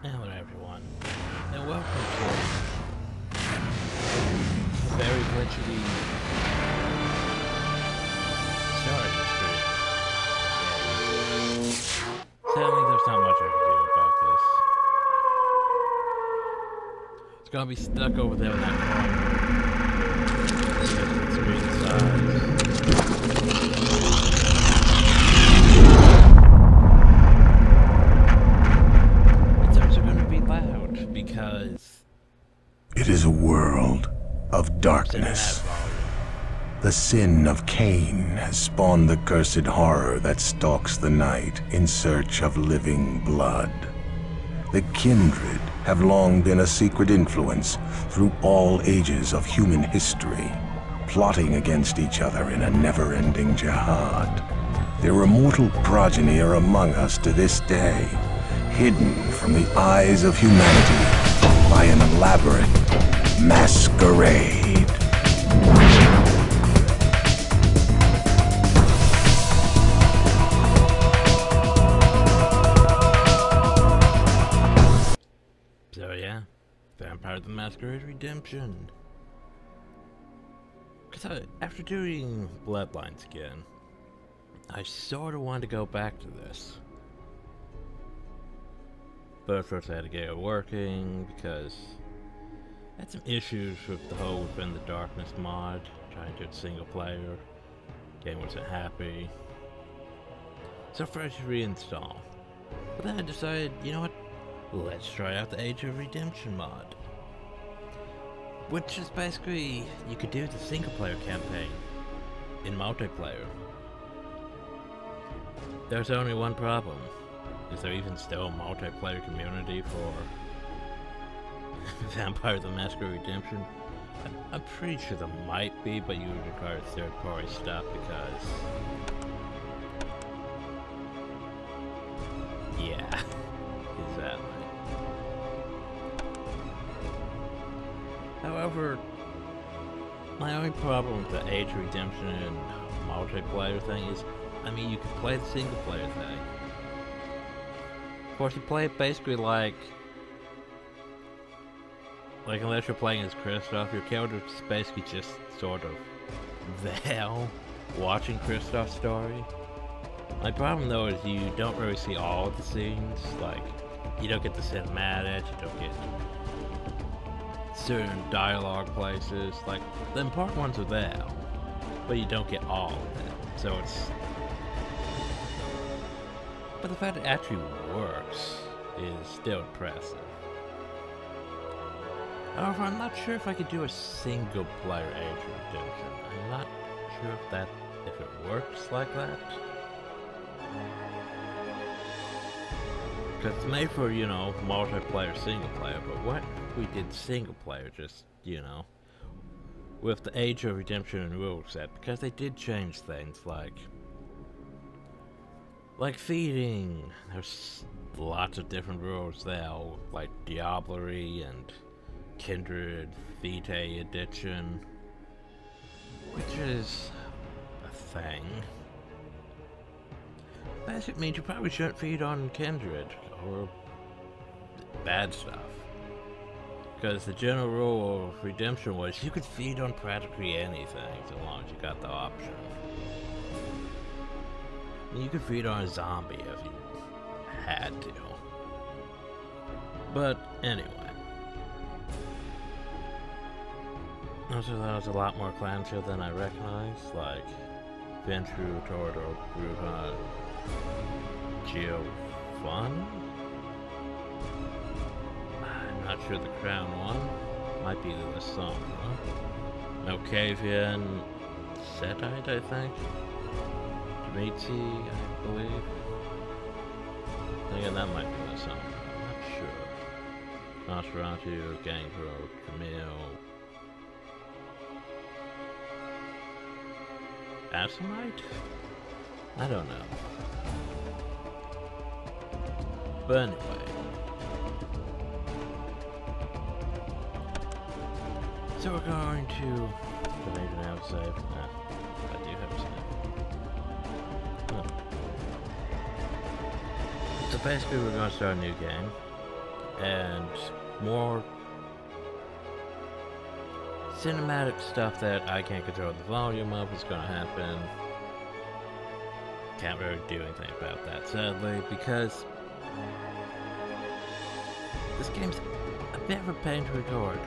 Hello everyone, and welcome to a very glitchy starting screen. Sadly, there's not much I can do about this. It's gonna be stuck over there in that corner. Because of the screen size. Because it is a world of darkness. The sin of Cain has spawned the cursed horror that stalks the night in search of living blood. The kindred have long been a secret influence through all ages of human history, plotting against each other in a never-ending jihad. Their immortal progeny are among us to this day, hidden from the eyes of humanity by an elaborate masquerade. So yeah, Vampire the Masquerade Redemption. Because after doing Bloodlines again, I sort of wanted to go back to this. But first I had to get it working because I had some issues with the whole Within the Darkness mod, trying to do it single player. Game wasn't happy. So first reinstall. But then I decided, you know what? Let's try out the Age of Redemption mod. Which is basically, you could do the single player campaign in multiplayer. There's only one problem. Is there even still a multiplayer community for Vampire the Masquerade Redemption? I'm pretty sure there might be, but you would require third-party stuff because... yeah, exactly. However, my only problem with the Age of Redemption and multiplayer thing is, I mean, you can play the single player thing. Of course, you play it basically like unless you're playing as Kristoff, your character's basically just sort of there, watching Kristoff's story. My problem though is you don't really see all of the scenes, like, you don't get the cinematics, you don't get certain dialogue places, like, the important ones are there, but you don't get all of them, so it's... But the fact it actually works is still impressive. However, I'm not sure if I could do a single player Age of Redemption. I'm not sure if it works like that. Because it's made for, you know, multiplayer single player, but what if we did single player just, you know, with the Age of Redemption rule set, because they did change things like feeding. There's lots of different rules there, like Diablerie and Kindred Vitae Edition, which is a thing. Basically means you probably shouldn't feed on Kindred or bad stuff. Because the general rule of Redemption was you could feed on practically anything so long as you got the option. You could feed on a zombie if you had to. But anyway. Also, that was a lot more clanship than I recognized, like Ventru, Tordo, Bruja, Giovanni? I'm not sure the crown one. Might be the Sombra. Malkavian, Setite, I think. Dimitri, I believe. Again, that might be the Sombra. I'm not sure. Nosferatu, Gangrel, Camille. Assamite? I don't know. But anyway. So we're going to... Do I even have a save? Nah, I do have a save. Huh. So basically we're going to start a new game. and more cinematic stuff that I can't control the volume of is gonna happen. Can't really do anything about that, sadly, because this game's a bit of a pain to record.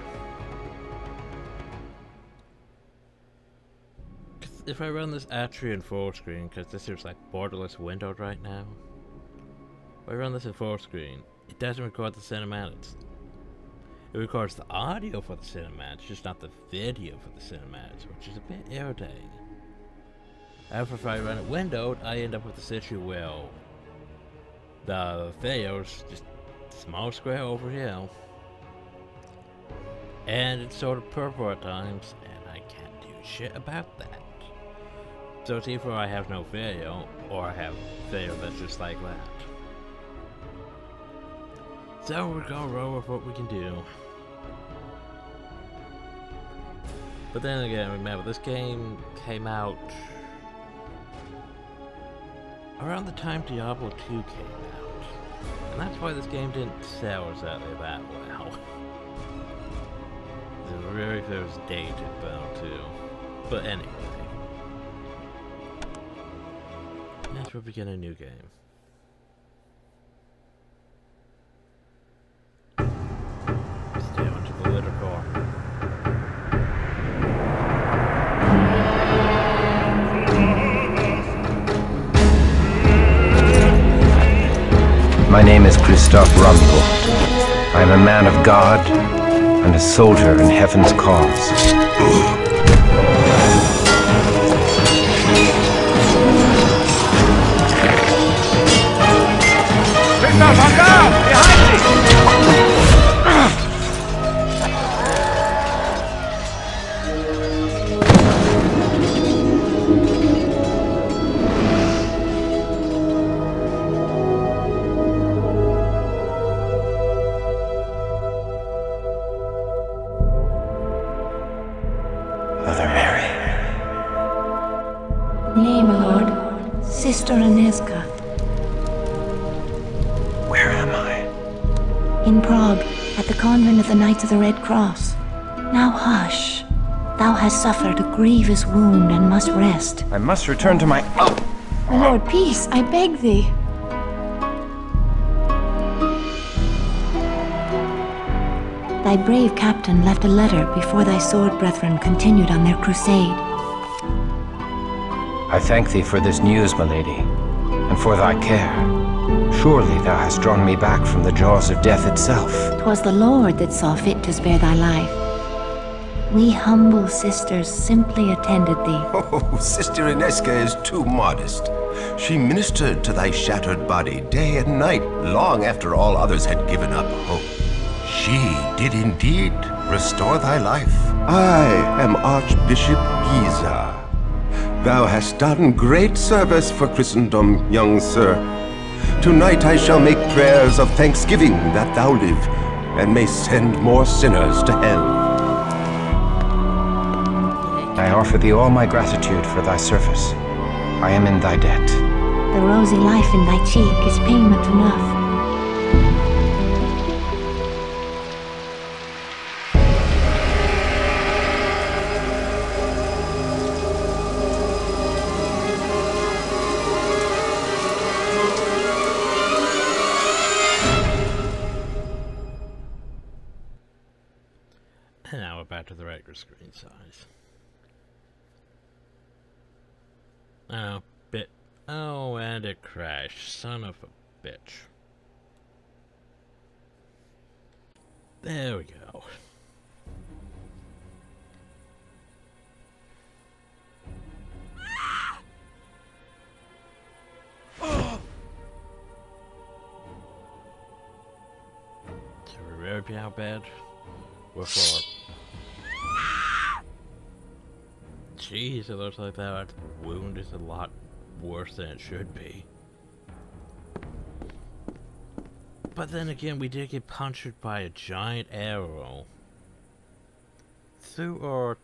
If I run this actually in full screen, because this is like borderless windowed right now. If I run this in full screen, it doesn't record the cinematics. It records the audio for the cinematics, just not the video for the cinematics, which is a bit irritating. However, if I run it windowed, I end up with this issue where the video's just small square over here. And it's sort of purple at times, and I can't do shit about that. So it's either I have no video, or I have video that's just like that. So we're gonna roll with what we can do. But then again, remember, this game came out around the time Diablo 2 came out. And that's why this game didn't sell exactly that well. It very feels dated though, too. But anyway. Let's begin a new game. Stay onto the litter core. My name is Christophe Rumbold. I am a man of God and a soldier in heaven's cause. Sister Aneska. Where am I? In Prague, at the convent of the Knights of the Red Cross. Now hush. Thou hast suffered a grievous wound and must rest. I must return to my... Oh! My lord, peace, I beg thee. Thy brave captain left a letter before thy sword brethren continued on their crusade. I thank thee for this news, my lady, and for thy care. Surely thou hast drawn me back from the jaws of death itself. 'Twas the Lord that saw fit to spare thy life. We humble sisters simply attended thee. Oh, Sister Aneska is too modest. She ministered to thy shattered body day and night, long after all others had given up hope. She did indeed restore thy life. I am Archbishop Giza. Thou hast done great service for Christendom, young sir. Tonight I shall make prayers of thanksgiving that thou live, and may send more sinners to hell. I offer thee all my gratitude for thy service. I am in thy debt. The rosy life in thy cheek is payment enough. And now we're back to the regular screen size. Oh, and it crashed. Son of a bitch. There we go. So we really be how bad we're for. Jeez, it looks like that wound is a lot worse than it should be. But then again, we did get punctured by a giant arrow through our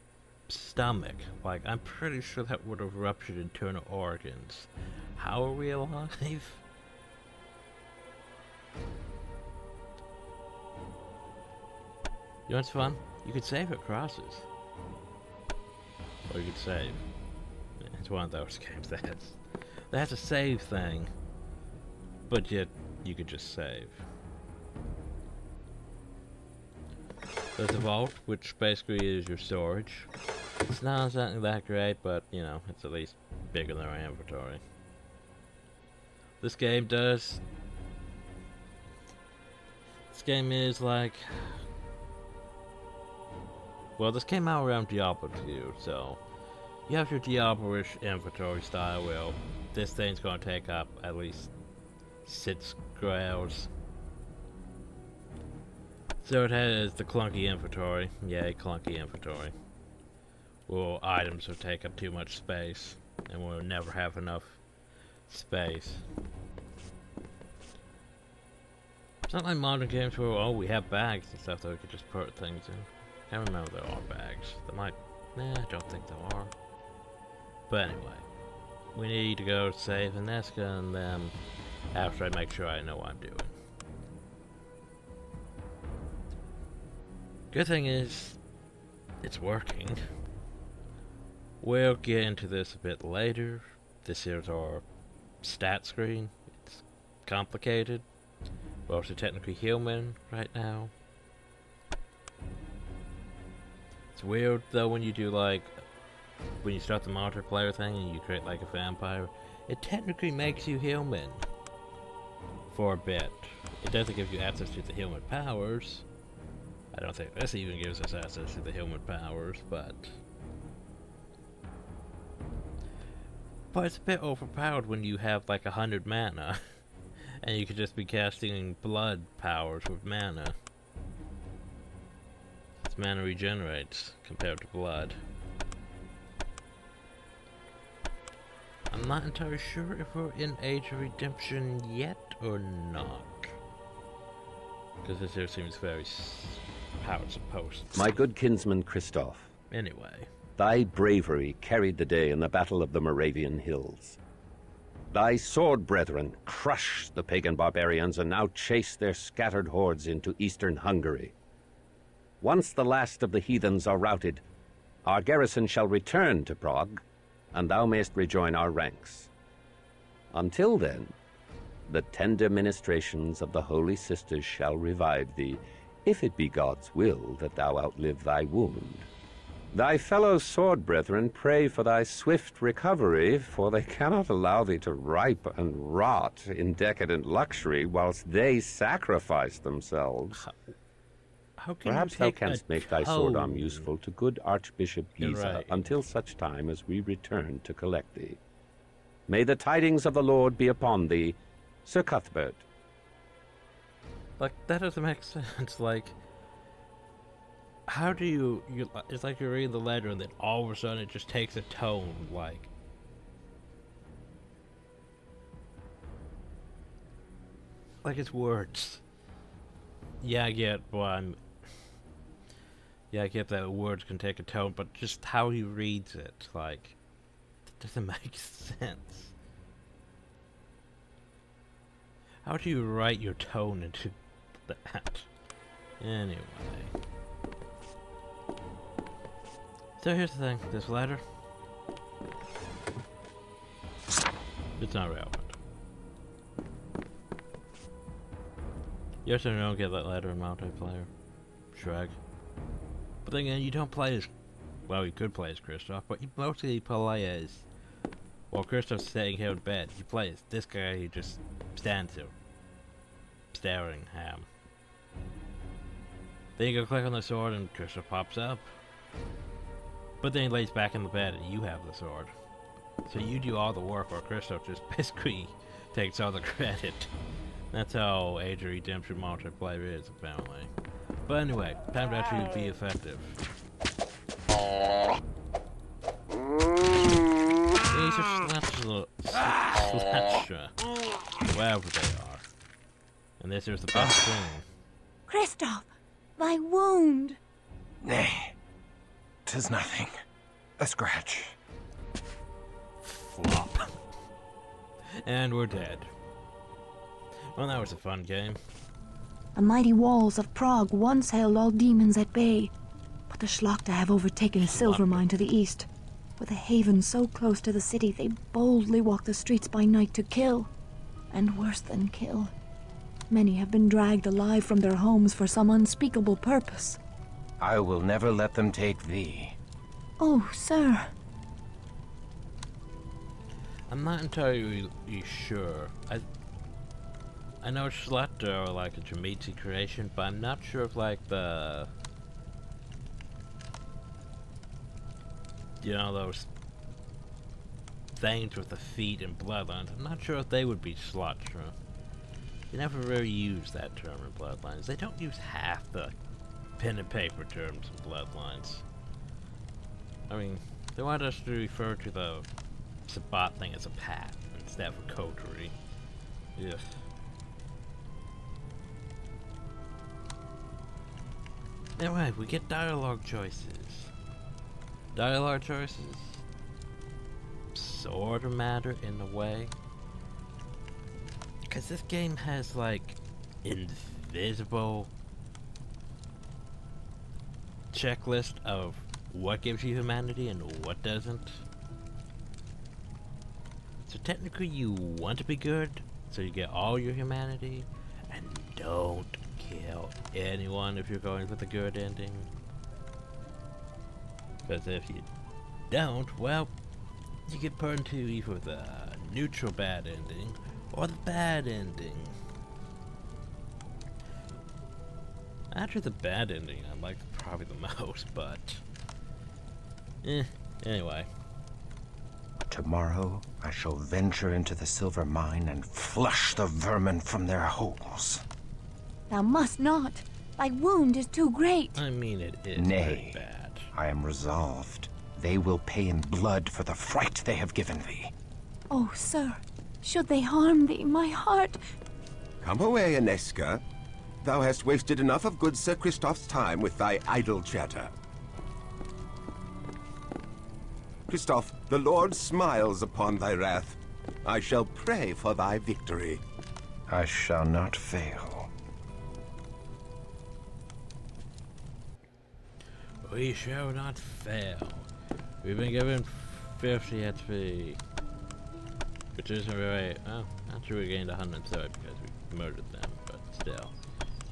stomach. Like, I'm pretty sure that would have ruptured internal organs. How are we alive? You know what's fun? You could save at crosses. Or you could save. It's one of those games that has a save thing, but yet you could just save. There's a vault, which basically is your storage. It's not exactly that great, but you know, it's at least bigger than our inventory. This game does. This game is like. Well, this came out around Diablo 2, so you have your Diablo-ish inventory style. Well, this thing's gonna take up at least 6 grails. So it has the clunky inventory. Yay, clunky inventory. Well, items will take up too much space, and we'll never have enough space. It's not like modern games where, oh, we have bags and stuff that we could just put things in. I can't remember if there are bags. There might... Nah, I don't think there are. But anyway, we need to go save Inesca, and then after I make sure I know what I'm doing. Good thing is, it's working. We'll get into this a bit later. This here's our stat screen. It's complicated. We're also technically human right now. It's weird though when you do like, when you start the multiplayer thing and you create like a vampire, it technically makes you human. For a bit. It doesn't give you access to the human powers. I don't think this even gives us access to the human powers, but it's a bit overpowered when you have like 100 mana, and you could just be casting blood powers with mana. Its mana regenerates compared to blood. I'm not entirely sure if we're in Age of Redemption yet or not, because this here seems very how it's supposed to. My good kinsman Christoph. Anyway. Thy bravery carried the day in the Battle of the Moravian Hills. Thy sword brethren crushed the pagan barbarians and now chase their scattered hordes into eastern Hungary. Once the last of the heathens are routed, our garrison shall return to Prague, and thou mayst rejoin our ranks. Until then, the tender ministrations of the Holy Sisters shall revive thee, if it be God's will that thou outlive thy wound. Thy fellow sword brethren pray for thy swift recovery, for they cannot allow thee to ripe and rot in decadent luxury whilst they sacrifice themselves. How can Perhaps thou canst make thy sword arm useful to good Archbishop Giza until such time as we return to collect thee. May the tidings of the Lord be upon thee, Sir Cuthbert. Like, that doesn't make sense. Like, how do you it's like you read the letter and then all of a sudden it just takes a tone, like it's words. Yeah, I get I get that words can take a tone, but just how he reads it, like, it doesn't make sense. How do you write your tone into that? Anyway. So here's the thing, this letter, it's not relevant. Yes or no, get that letter in multiplayer. Shrug. But then again, you don't play as, well, you could play as Christoph, but you mostly play as, while Christoph's sitting here in bed, you play as this guy who just stands there, staring at him. Then you go click on the sword and Christoph pops up. But then he lays back in the bed and you have the sword. So you do all the work while Christoph just basically takes all the credit. That's how Age of Redemption multiplayer is, apparently. But anyway, time to actually be effective. These are slasher, wherever they are. And this is the best thing. Christoph, thy wound. Nay, 'tis nothing. A scratch. Flop. And we're dead. Well, that was a fun game. The mighty walls of Prague once held all demons at bay, but the Schlachta have overtaken a silver mine to the east. With a haven so close to the city, they boldly walk the streets by night to kill, and worse than kill. Many have been dragged alive from their homes for some unspeakable purpose. I will never let them take thee. Oh, sir. I'm not entirely sure. I know Schlachta are like a Jamitsi creation, but I'm not sure if like the... You know, those things with the feet and bloodlines. I'm not sure if they would be Schlachta. You never really use that term in Bloodlines. They don't use half the pen and paper terms in Bloodlines. I mean, they want us to refer to the Sabbat thing as a pat instead of a coterie. Ugh. Anyway, we get dialogue choices. Dialogue choices sort of matter in a way. Because this game has like invisible checklist of what gives you humanity and what doesn't. So technically you want to be good, so you get all your humanity, and don't kill anyone if you're going for the good ending. Because if you don't, well, you get put into either the neutral bad ending or the bad ending. After the bad ending, I like probably the most, but anyway. Tomorrow, I shall venture into the silver mine and flush the vermin from their holes. Thou must not. Thy wound is too great. I mean, it is Nay, pretty bad. I am resolved. They will pay in blood for the fright they have given thee. Oh, sir, should they harm thee, my heart... Come away, Ineska. Thou hast wasted enough of good Sir Christoph's time with thy idle chatter. Christoph, the Lord smiles upon thy wrath. I shall pray for thy victory. I shall not fail. We shall not fail. We've been given 50 XP. Which isn't really... Oh, actually we gained 130 because we murdered them, but still.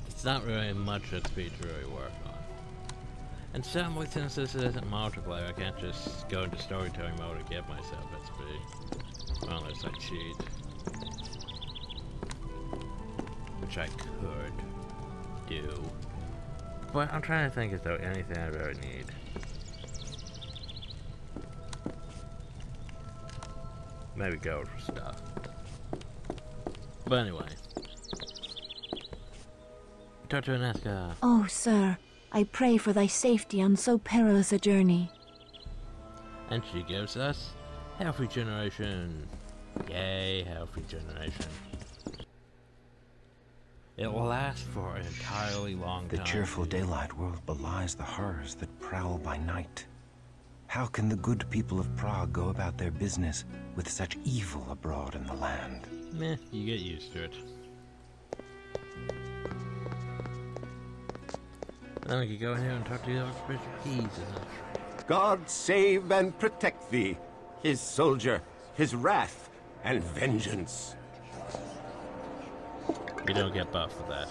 It's not really much XP to really work on. And sadly, since this isn't multiplayer, I can't just go into storytelling mode and get myself XP. Unless I cheat. Which I could do. But I'm trying to think if there's anything I really need. Maybe gold for stuff. But anyway. Talk to Ineska. Oh, sir, I pray for thy safety on so perilous a journey. And she gives us health regeneration. Yay, health regeneration. It will last for an entirely long time. The cheerful daylight world belies the horrors that prowl by night. How can the good people of Prague go about their business with such evil abroad in the land? Meh, you get used to it. Then we could go in here and talk to the Archbishop Keys. God save and protect thee, his soldier, his wrath, and vengeance. We don't get buffed for that.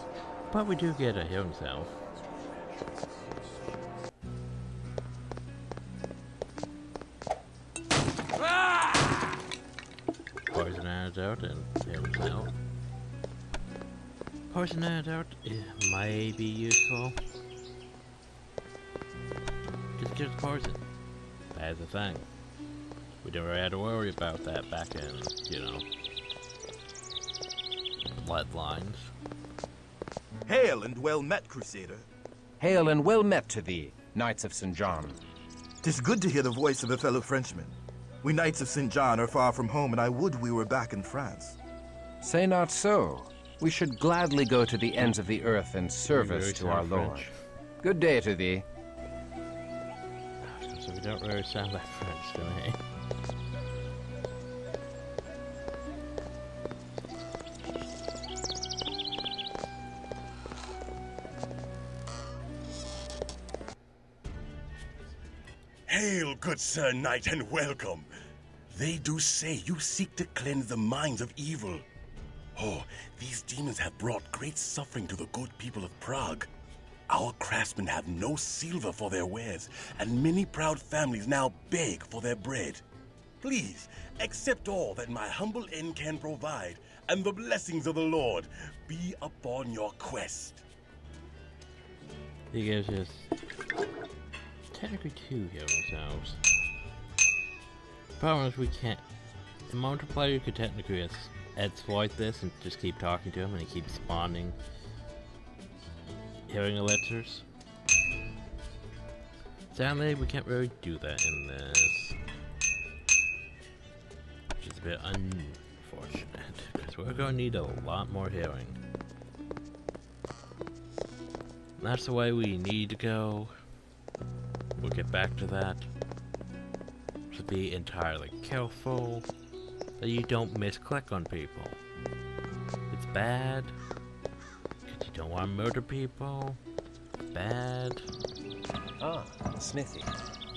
But we do get a healing salve. Poison antidote and healing salve. Poison antidote may be useful. Just cures poison. That's the thing. We never had to worry about that back in, you know, Bloodlines. Hail and well met, Crusader. Hail and well met to thee, Knights of St. John. 'Tis good to hear the voice of a fellow Frenchman. We Knights of St. John are far from home, and I would we were back in France. Say not so. We should gladly go to the ends of the earth in service to our Lord. Good day to thee. So we don't really sound like French, do we? Hail, good Sir Knight, and welcome. They do say you seek to cleanse the minds of evil. Oh, these demons have brought great suffering to the good people of Prague. Our craftsmen have no silver for their wares, and many proud families now beg for their bread. Please, accept all that my humble end can provide, and the blessings of the Lord be upon your quest. You guys just technically 2 healing cells. Problem is we can't. The multiplayer could technically exploit this and just keep talking to him, and he keeps spawning healing elixirs. Sadly, we can't really do that in this, which is a bit unfortunate because we're gonna need a lot more healing. And that's the way we need to go. We'll get back to that. To be entirely careful that you don't misclick on people. It's bad. Because you don't want to murder people. It's bad. Ah, a smithy.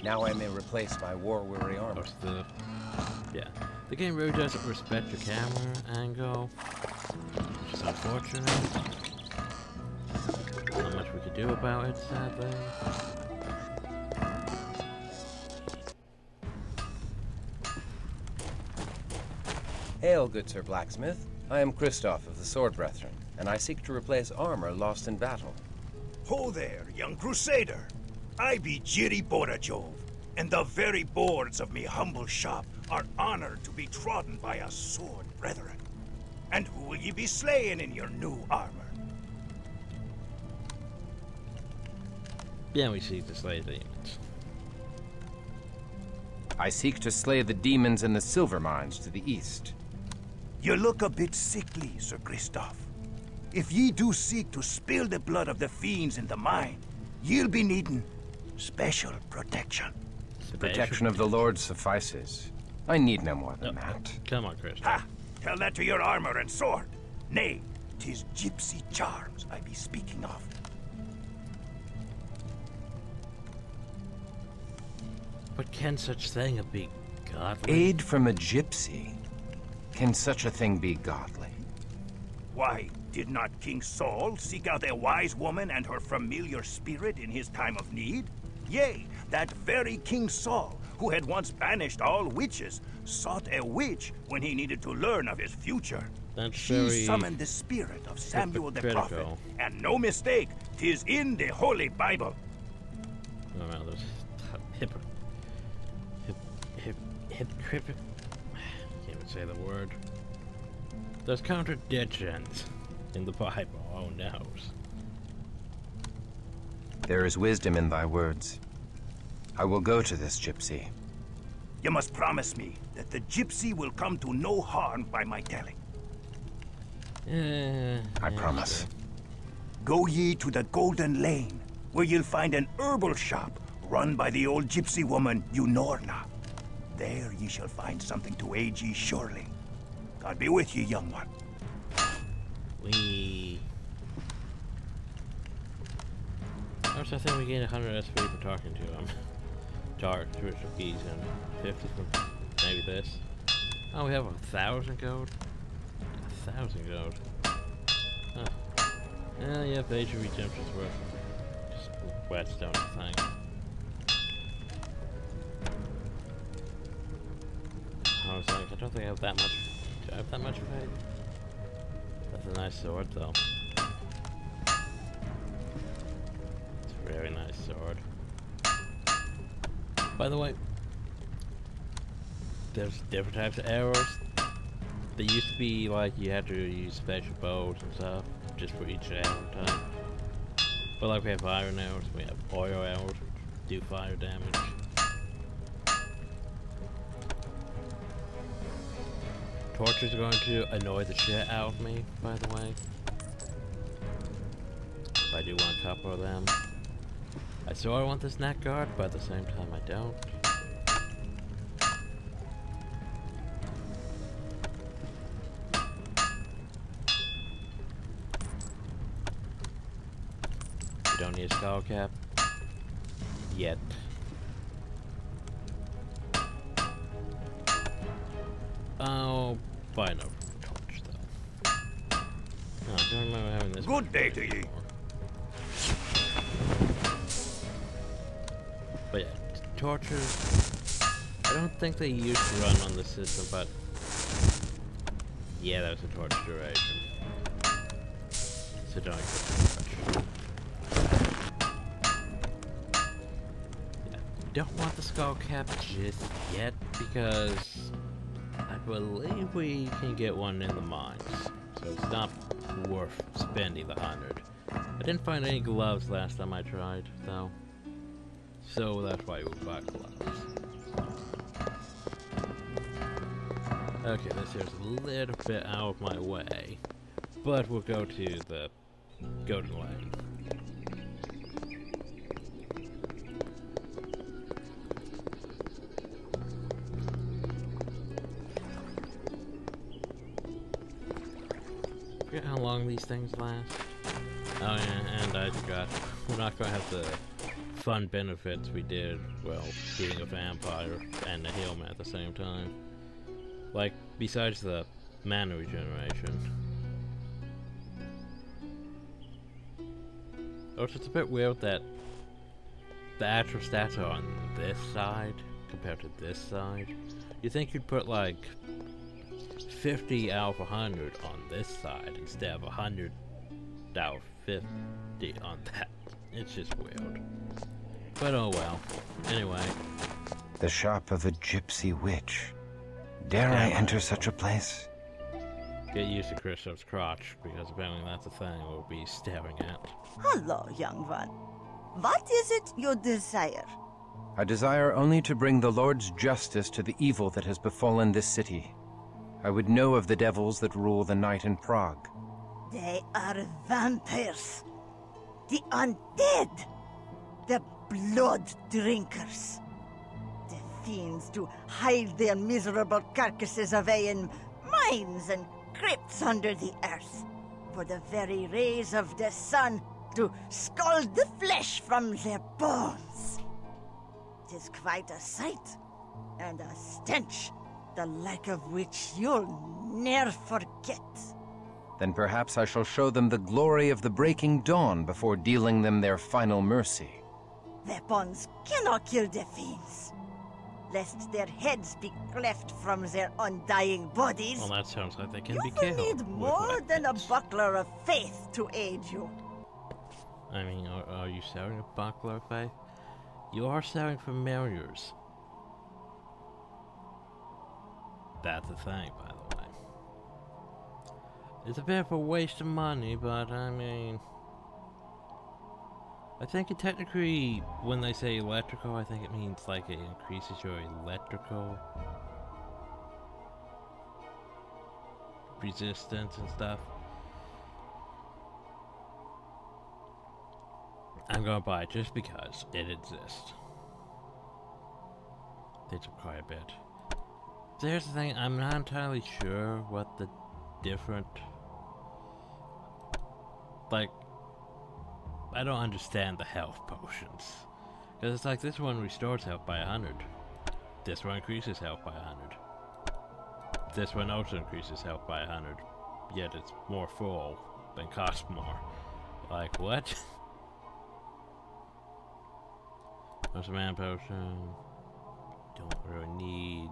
Now I may replace my war-weary armor. The game really doesn't respect your camera angle, which is unfortunate. Not much we could do about it, sadly. Hail, good Sir Blacksmith. I am Christoph of the Sword Brethren, and I seek to replace armor lost in battle. Ho there, young crusader. I be Jiri Borajov, and the very boards of me humble shop are honored to be trodden by a sword brethren. And who will ye be slaying in your new armor? Yeah, we seek to slay demons. I seek to slay the demons in the silver mines to the east. You look a bit sickly, Sir Christoph. If ye do seek to spill the blood of the fiends in the mine, ye'll be needing special protection. The protection of the Lord suffices. I need no more than that. Come on, Chris. Ha! Tell that to your armor and sword. Nay, 'tis gypsy charms I be speaking of. But can such thing be godly? Aid from a gypsy? Can such a thing be godly? Why, did not King Saul seek out a wise woman and her familiar spirit in his time of need? Yea, that very King Saul, who had once banished all witches, sought a witch when he needed to learn of his future. That's She summoned the spirit of Samuel the prophet, and no mistake, 'tis in the Holy Bible. Oh no, there's can't even say the word. There's contradictions in the Bible. Oh no. There is wisdom in thy words. I will go to this gypsy. You must promise me that the gypsy will come to no harm by my telling. I promise. Go ye to the Golden Lane, where you'll find an herbal shop run by the old gypsy woman Unorna. There ye shall find something to aid ye surely. God be with ye, young one. I think we gain 100 SP for talking to him. Dark, spiritual keys, and 50 from maybe this. Oh, we have 1,000 gold? 1,000 gold. Huh. Yeah, Vamptober Redemption's worth just whetstone thing. I was like, I don't think I have that much. Do I have that much faith? That's a nice sword, though. It's a very nice sword. By the way, there's different types of arrows. They used to be like you had to use special bows and stuff just for each arrow type. But like we have iron arrows, we have oil arrows which do fire damage. Torches are going to annoy the shit out of me, by the way. But I do want a couple of them. I sort of want this neck guard, but at the same time I don't. You don't need a skull cap. Yet. I'll buy another torch, though. No, I don't remember having this. Good day to ye. But yeah, torches. I don't think they used to run on the system, but yeah, that was a torch duration. So don't expect too much. Yeah, don't want the skull cap just yet because I believe we can get one in the mines, so it's not worth spending the 100. I didn't find any gloves last time I tried, though, so that's why we bought gloves. Okay, this here's a little bit out of my way, but we'll go to the Golden Lane. Forget how long these things last. Oh yeah, and I forgot, we're not gonna have the fun benefits we did, well, being a vampire and a healman at the same time. Like, besides the mana regeneration. Also, it's a bit weird that the actual stats are on this side compared to this side. You think you'd put like 50 out of 100 on this side instead of 100 out of 50 on that. It's just weird. But oh well. Anyway. The shop of a gypsy witch. Dare I enter such a place? Get used to Kristoff's crotch, because apparently that's a thing we'll be staring at. Hello, young one. What is it you desire? I desire only to bring the Lord's justice to the evil that has befallen this city. I would know of the devils that rule the night in Prague. They are vampires. The undead. The blood drinkers. The fiends to hide their miserable carcasses away in mines and crypts under the earth. For the very rays of the sun to scald the flesh from their bones. 'Tis quite a sight, and a stench, the like of which you'll ne'er forget. Then perhaps I shall show them the glory of the breaking dawn before dealing them their final mercy. Weapons cannot kill the fiends, lest their heads be cleft from their undying bodies. Well, that sounds like they can be You killed. will need more than a buckler of faith to aid you. I mean, are you selling a buckler of faith? You are selling familiars. That's the thing, by the way. It's a bit of a waste of money, but I mean, I think it technically, when they say electrical, I think it means like it increases your electrical resistance and stuff. I'm gonna buy it just because it exists. They took quite a bit. So here's the thing, I'm not entirely sure what the different, like, I don't understand the health potions. Because it's like this one restores health by 100. This one increases health by 100. This one also increases health by 100. Yet it's more full and costs more. Like, what? There's a man potion. Don't really need.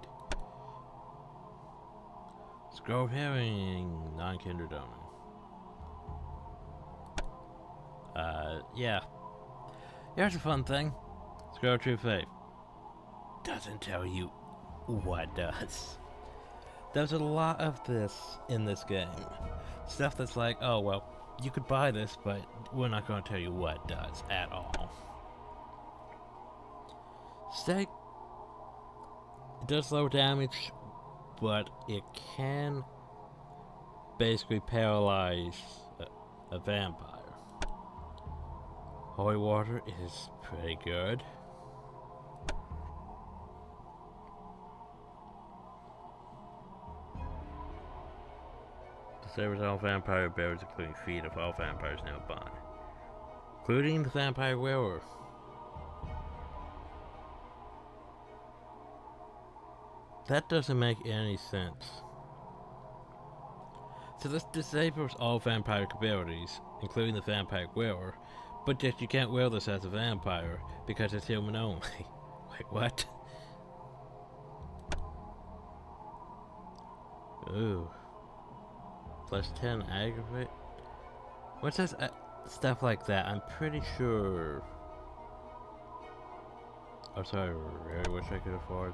Scroll Herring, non-kindred only. Yeah. Here's a fun thing. Scroll True Faith. Doesn't tell you what does. There's a lot of this in this game. Stuff that's like, oh well, you could buy this, but we're not going to tell you what it does at all. Stake. It does low damage, but it can basically paralyze a vampire. Holy water is pretty good. Disabers all vampire bearers, including feet of all vampires nearby, including the vampire wearer. That doesn't make any sense. So this disables all vampiric abilities, including the vampiric wearer, but yet you can't wear this as a vampire because it's human only. Wait, what? Ooh. Plus 10 aggravate? What says stuff like that? I'm pretty sure... Oh, sorry, I really wish I could afford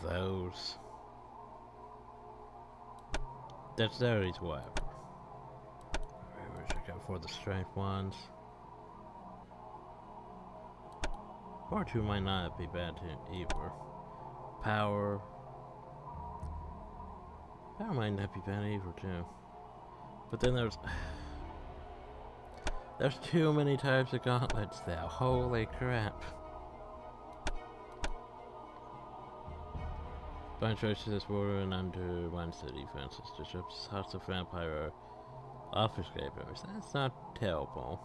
those. Dexterity's whatever. I really wish I could afford the strength ones. 4-2 might not be bad to either. Power. Power might not be bad either too. But then there's too many types of gauntlets now. Holy crap. Find choices this water and under one city defenses. Disrupts hostile vampire obfuscate members. That's not terrible.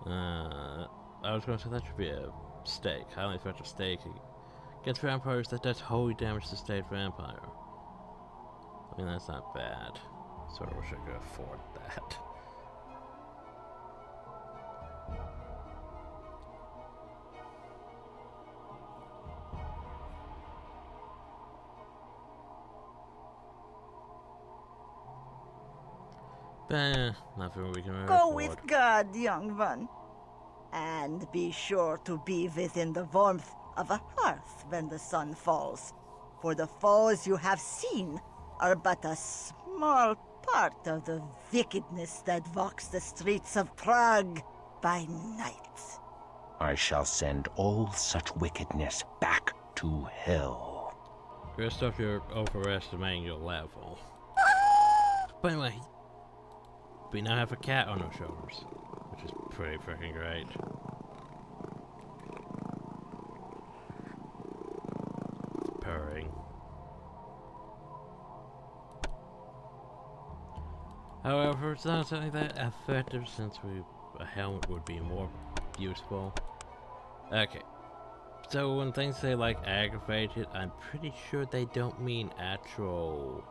I was going to say that should be a stake. Highly effective stake against vampires that does holy damage to state vampire. I mean, that's not bad. Sort of wish I could afford that. But nothing we can really Go afford. with God, young one. And be sure to be within the warmth of a hearth when the sun falls. For the foes you have seen are but a small part of the wickedness that walks the streets of Prague by night. I shall send all such wickedness back to hell. Christoph, you're overestimating your level. But anyway, we now have a cat on our shoulders, which is pretty freaking great. It's purring. However, it's not something that effective since a helmet would be more useful. Okay. So when things say like aggravated, I'm pretty sure they don't mean actual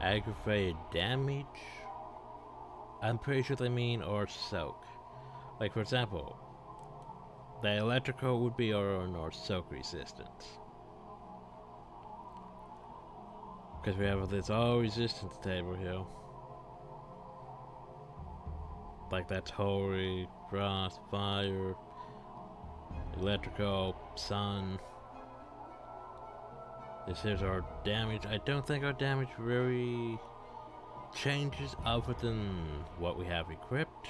aggravated damage. I'm pretty sure they mean or soak. Like for example, the electrical would be or soak resistance. Because we have this all resistance table here. Like that's holy, frost, fire, electrical, sun. This is our damage. I don't think our damage really changes other than what we have equipped.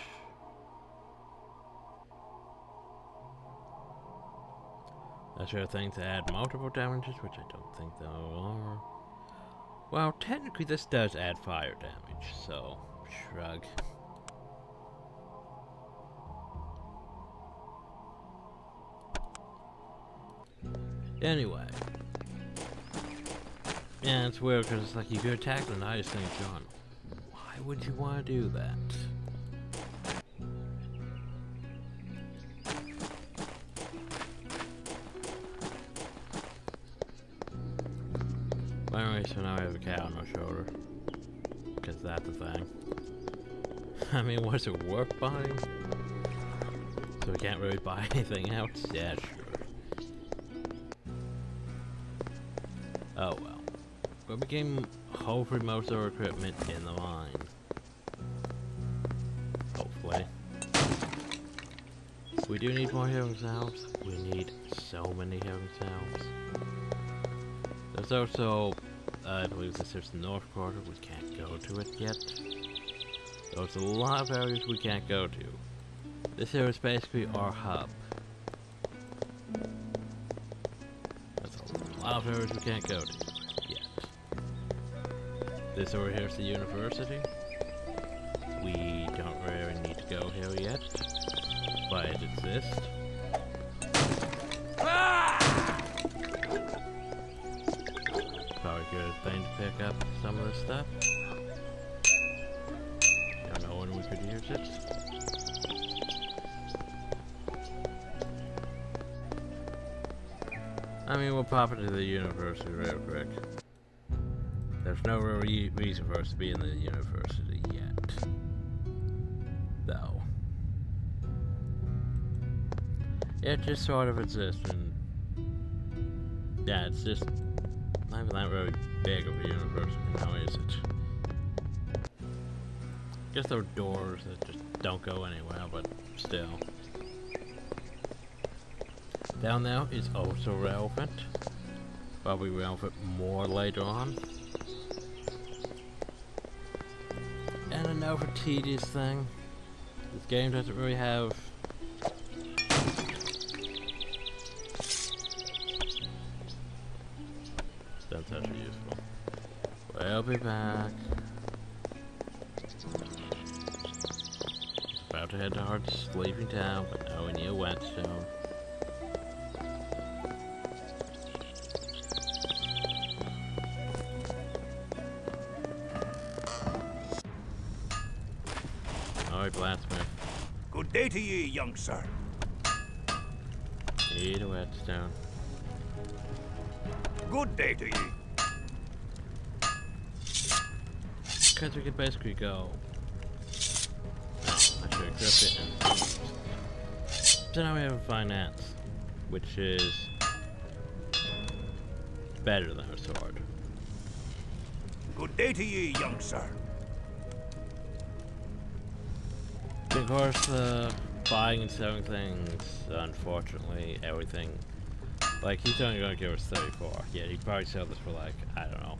That's your thing to add multiple damages, which I don't think there are. Well, technically this does add fire damage, so shrug. Anyway. Yeah, it's weird because it's like you could attack the nice thing, John. Why would you want to do that? Anyway, so now I have a cat on my shoulder. Because that's the thing. I mean, was it worth buying? So we can't really buy anything else? Yeah, sure. Oh well. We became hopefully most of our equipment in the line. Hopefully. We do need more healing salves. We need so many healing salves. There's also, I believe this is the North Quarter. We can't go to it yet. There's a lot of areas we can't go to. This here is basically our hub. There's a lot of areas we can't go to. This over here is the university. We don't really need to go here yet, but it exists. Probably a good thing to pick up some of this stuff. Don't know when we could use it. I mean, we'll pop into the university real quick. There's no real reason for us to be in the university yet. Though. It just sort of exists, and yeah, it's just not even that really big of a university now, is it? Just those doors that just don't go anywhere, but still. Down there is also relevant. Probably relevant more later on. And another tedious thing. This game doesn't really have... That's actually useful. We'll be back. About to head to our sleeping town, but now we need a whetstone. Alright, blacksmith. Good day to ye, young sir. Need a whetstone. Good day to ye. Because we could basically go... No, I should equip it and... So now we have a finance, which is... better than a sword. Good day to ye, young sir. Of course, buying and selling things, unfortunately, everything... Like, he's only gonna give us 34. Yeah, he'd probably sell this for like, I don't know,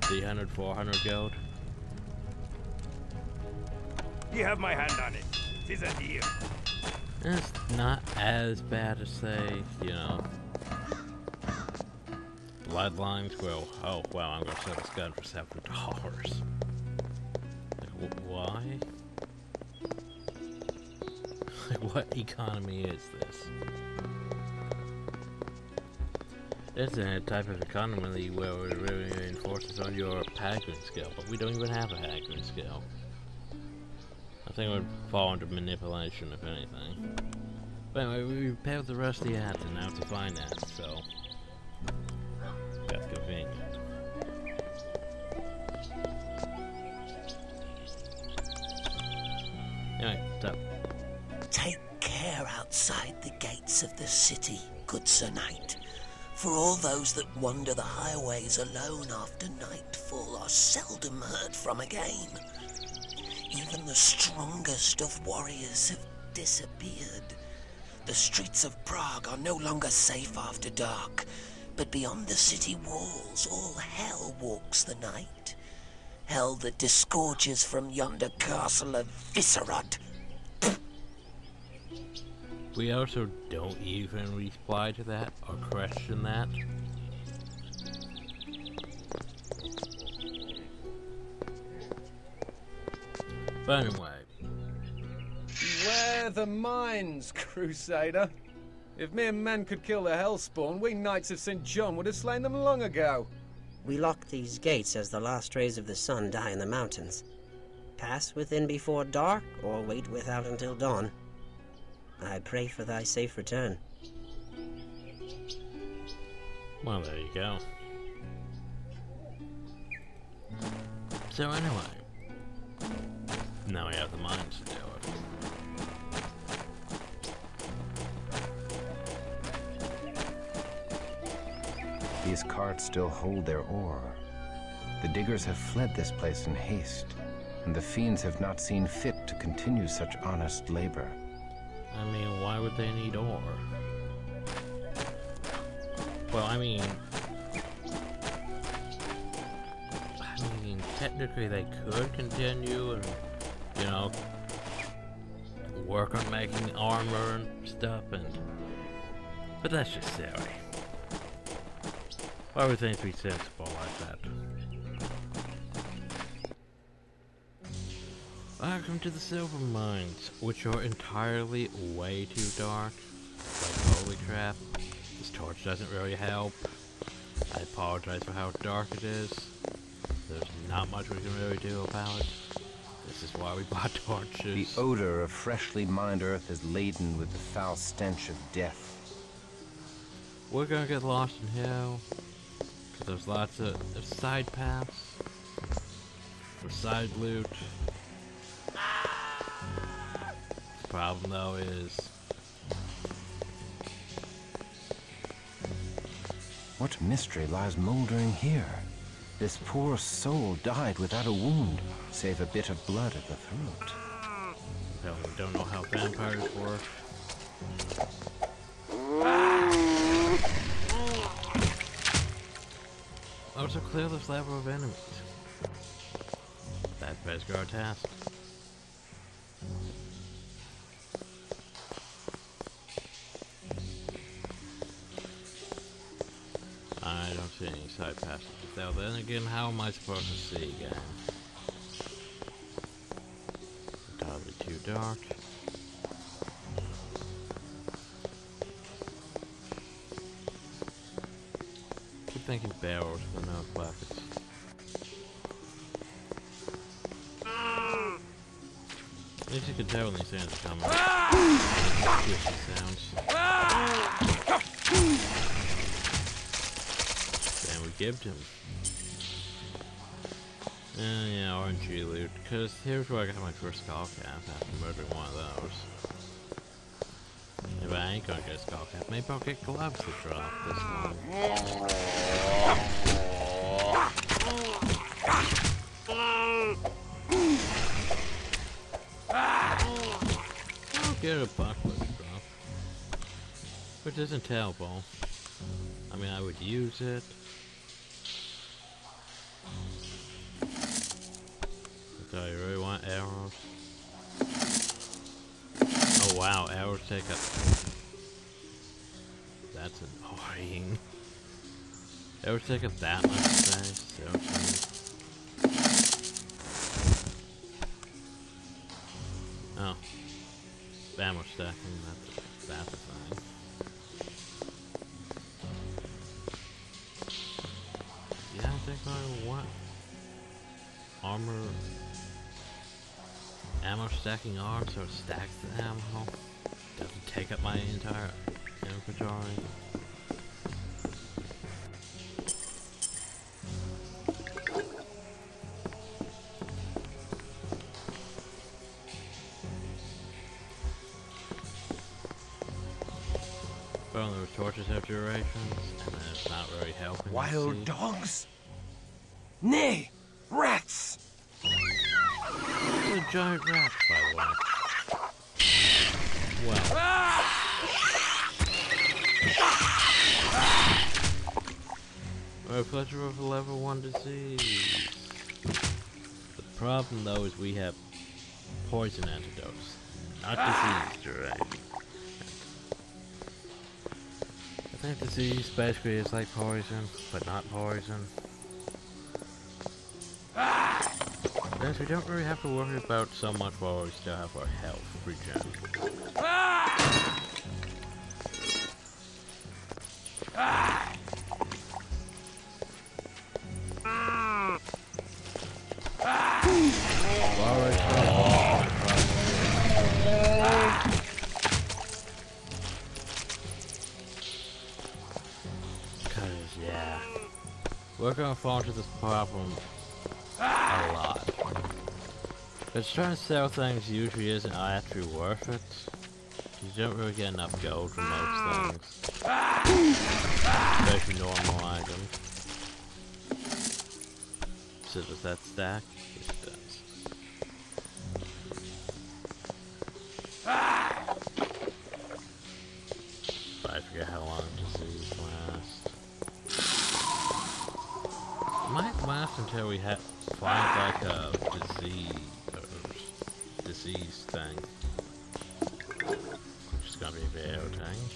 300, 400 gold. You have my hand on it. 'Tis a deal. It's not as bad as, say, you know, Bloodlines. Well, oh, wow, I'm gonna sell this gun for $7. Like, why? Like, what economy is this? It's a type of economy where it really enforces on your haggling skill, but we don't even have a haggling skill. I think it would fall under manipulation, if anything. But anyway, we repaired the rusty ads, and now it's a finance, so... That's convenient. Anyway, so... Take care outside the gates of the city, good Sir Knight. For all those that wander the highways alone after nightfall are seldom heard from again. Even the strongest of warriors have disappeared. The streets of Prague are no longer safe after dark, but beyond the city walls all hell walks the night. Hell that disgorges from yonder castle of Viscerod. We also don't even reply to that or question that. But anyway. Where the mines, Crusader? If mere men could kill the Hellspawn, we Knights of St. John would have slain them long ago. We lock these gates as the last rays of the sun die in the mountains. Pass within before dark, or wait without until dawn. I pray for thy safe return. Well, there you go. So anyway, now we have the mines to deal with. These carts still hold their ore. The diggers have fled this place in haste, and the fiends have not seen fit to continue such honest labor. I mean, why would they need ore? Well, I mean, technically they could continue and, you know, work on making armor and stuff, but that's just silly. Why would things be sensible like that? Welcome to the silver mines, which are entirely way too dark. Like, holy crap. This torch doesn't really help. I apologize for how dark it is. There's not much we can really do about it. This is why we bought torches. The odor of freshly mined earth is laden with the foul stench of death. we're gonna get lost in hell. Cause there's lots of side paths for side loot. The problem though is, what mystery lies moldering here? This poor soul died without a wound, save a bit of blood at the throat. Well, we don't know how vampires work. Also clear this level of enemies. That's basically our task. I don't see any side passages. Now then again, how am I supposed to see again? Probably too dark. Keep thinking barrels, but no buckets. At least you can tell when these things are coming. Sounds. Then we gibbed him. Yeah, RNG loot, because here's where I got my first skull cap after murdering one of those. If I ain't gonna get a skull cap, maybe I'll get gloves to drop this one. I'll get a bucklet to drop. Which isn't terrible. I mean, I would use it. So you really want arrows? Oh wow, arrows take up. That's annoying. Arrows take up that much space. Oh. Ammo stacking, that's a thing. Yeah, I think I want armor. Ammo stacking arm, so it stacks the ammo. Doesn't take up my entire inventory. Well, those torches have durations, and then it's not really helping. Wild dogs? Nay, rats! A giant rat, by the way. Well. We're a pleasure of a level 1 disease. The problem though is we have poison antidotes, not disease direct. I think disease basically is like poison, but not poison. Yes, we don't really have to worry about so much while we still have our health regen. Cause yeah, we're gonna fall into this problem a lot. But trying to sell things usually isn't actually worth it. You don't really get enough gold from most things. Especially normal items. So does that stack? Yes, it does. But I forget how long disease lasts. It might last until we find like a disease thing. Which is gonna be very irritating.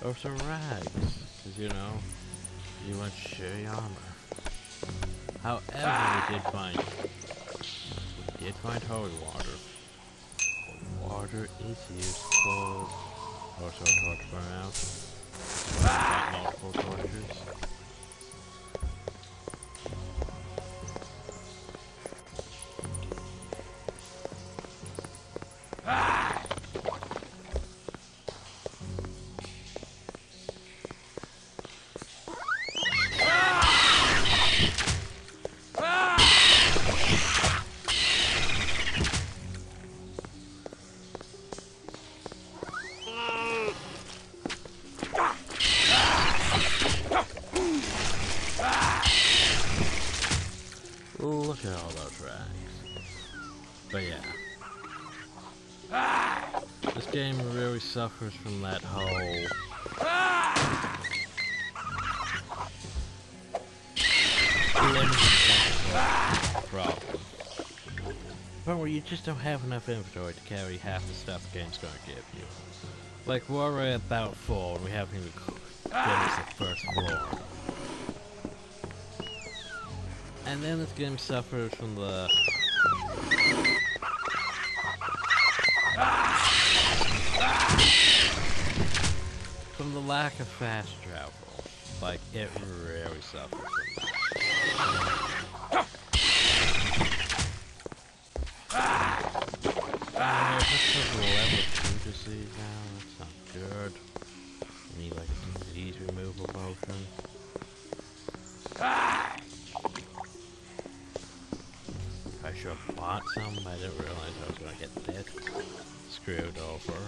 Or some rags, because you know, you want shitty armor. However, we did find holy water. Holy water is useful. Also a torch burn out. Got multiple torches. kill all those rags. But yeah. This game really suffers from that whole problem. But where you just don't have enough inventory to carry half the stuff the game's gonna give you. Like, we're already about full and we haven't even finished the first floor. And then this game suffers from the lack of fast travel. Like, it really suffers from that. This is level 2 disease now. That's not good. I need like a disease removal potion. I should have bought some. I didn't realize I was gonna get this screwed over.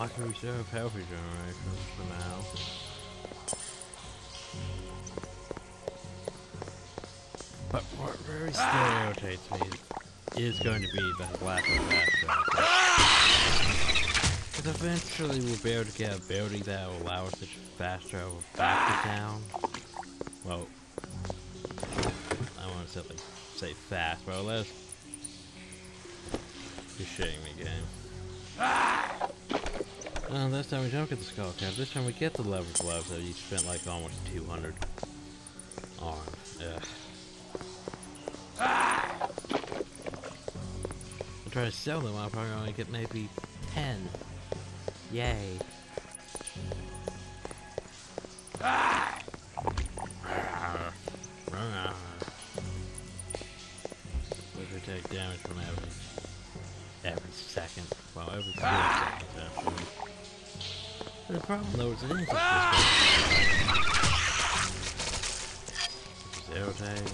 I can reserve health regeneration for now. But what really still irritates me is going to be the lack of fast travel. Because eventually we'll be able to get a ability that will allow us to fast travel back to town. Well, I want to say fast, but let's you're shitting me, game. Well, this time we don't get the skull cap. This time we get the leather gloves that you spent like almost 200 on. Ugh. I'll try to sell them. I'll probably only get maybe 10. Yay. We could take damage from every second. Well, every 4 seconds actually. The problem though is it isn't just this irritating.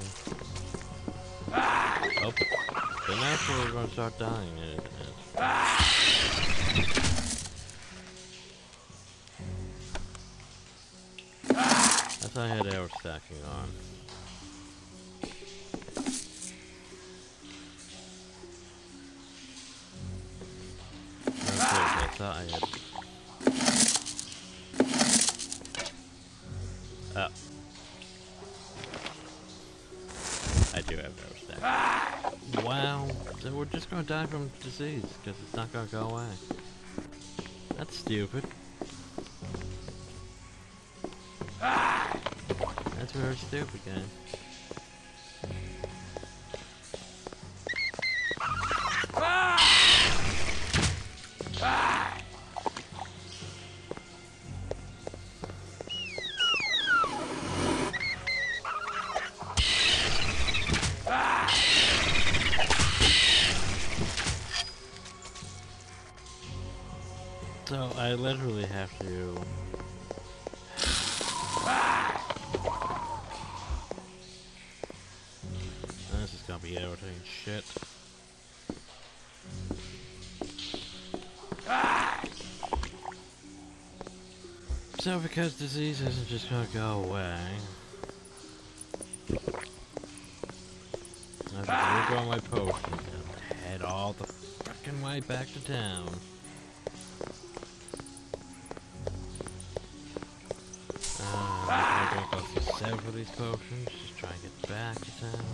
Oh, then that's where we're gonna start dying, isn't it? I thought I had arrow stacking on. Okay, I thought I had. Oh. I do have arrow stack. Wow. So we're just gonna die from disease because it's not gonna go away. That's stupid. That's very stupid, game. So I literally have to. This is gonna be irritating shit. So because disease isn't just gonna go away, I have to drink all my potions and head all the frickin' way back to town. I'm gonna drink off several of these potions, just try and get back to town.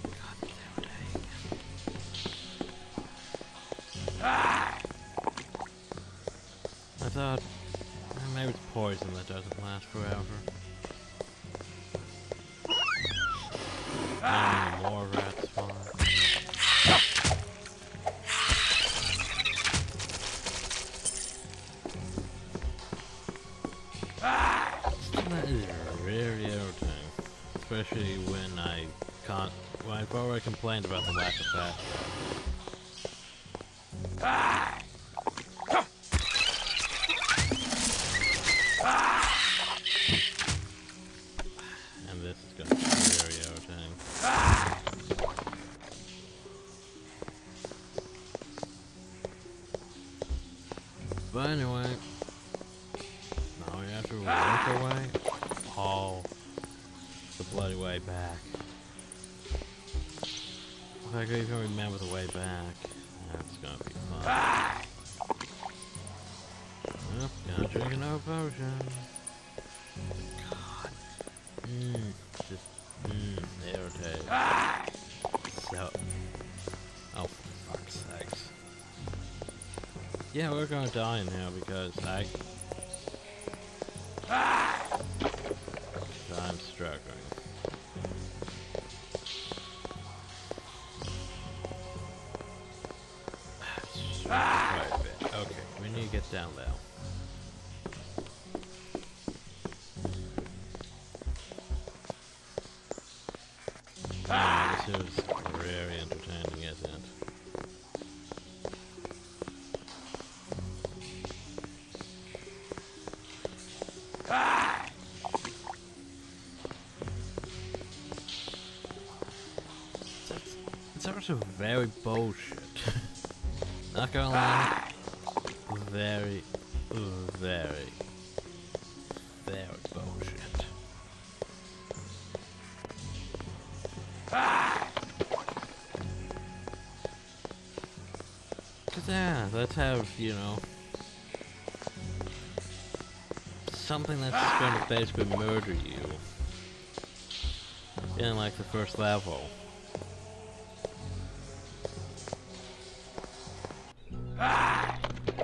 God damn dang. I thought maybe it's poison that doesn't last forever. More rats spawn. That is very irritating, especially when I've already complained about the lack of fast travel. And this is going to be very irritating. But anyway, now we have to work our way all the bloody way back. If I can even remember the way back, that's gonna be fun. Yep, gotta drink another potion. God. Just, irritating. So, oh, for fuck's sakes. Yeah, we're gonna die now because I'm struggling. Quite a bit. Okay, we need to get down there. This is very entertaining, isn't it? It's also very bullshit. Not gonna lie. Very bullshit. Cause yeah, let's have, you know, something that's just gonna basically murder you in like the first level.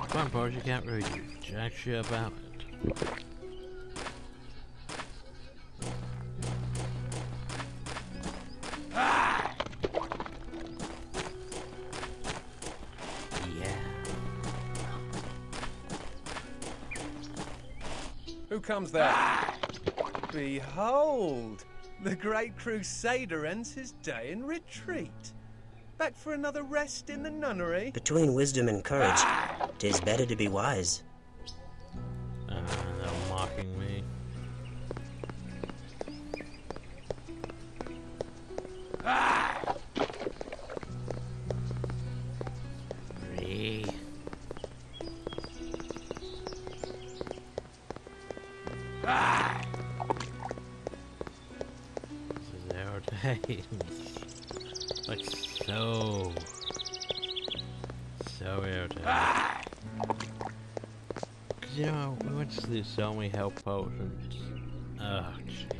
Fun part, you can't really do jack shit about it. Who comes there? Behold! The great Crusader ends his day in retreat. Back for another rest in the nunnery? Between wisdom and courage, 'tis better to be wise. They're mocking me. Like so irritating. Cause you know, we went to lose so many health potions. Oh jeez.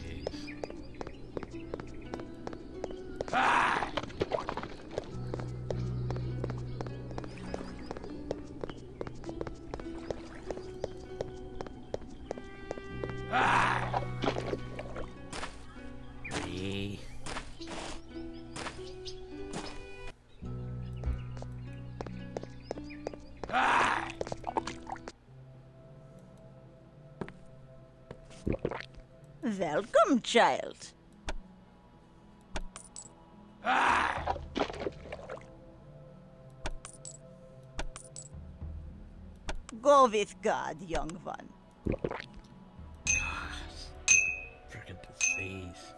Welcome, child. Go with God, young one. Freaking disease.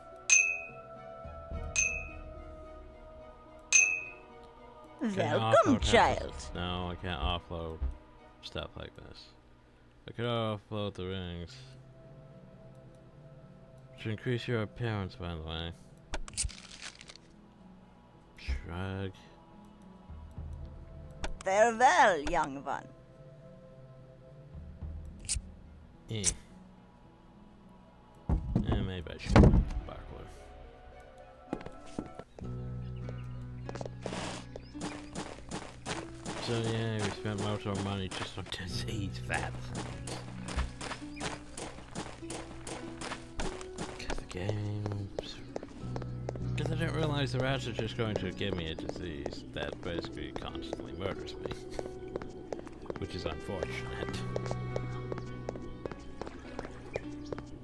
Welcome, child. No, I can't offload stuff like this. I could offload the rings. To increase your appearance, by the way. Shrug. Farewell, young one. Maybe I should go backward. So yeah, we spent most of our money just on disease vaccines. Because the games... Because I didn't realize the rats are just going to give me a disease that basically constantly murders me. Which is unfortunate.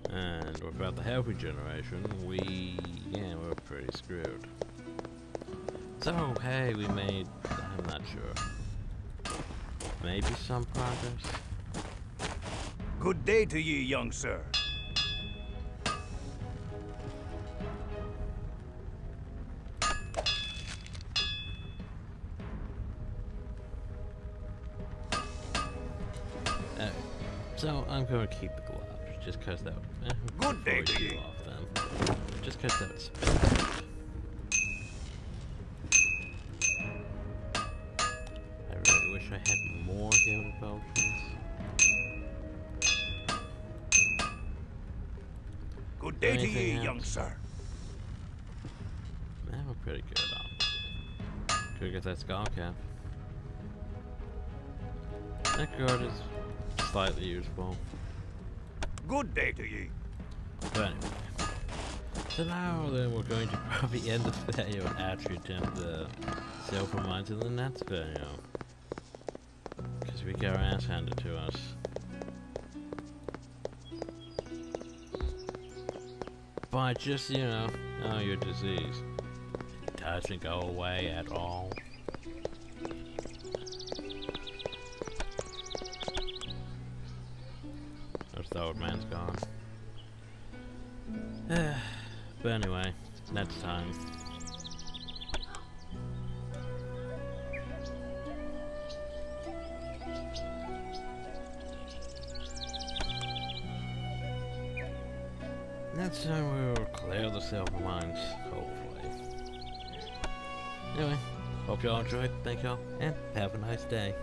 And without the health regeneration, we're pretty screwed. So, hey, we made, I'm not sure, maybe some progress? Good day to ye, young sir. So I'm going to keep the gloves, just cause that. Good day to you. Off them, just cause that's expensive. I really wish I had more healing potions. Good day to you, young sir. Man, we're pretty good, honestly. Could get that skull cap. That guard is slightly useful. Good day to ye. But anyway. So now then we're going to probably end the video and actually attempt the silver mines in the next video. Because we get our ass handed to us. But just, you know, oh, you're diseased. It doesn't go away at all. The old man's gone. But anyway, next time. Next time we'll clear the silver mines, hopefully. Anyway, hope y'all enjoyed. Thank y'all, and have a nice day.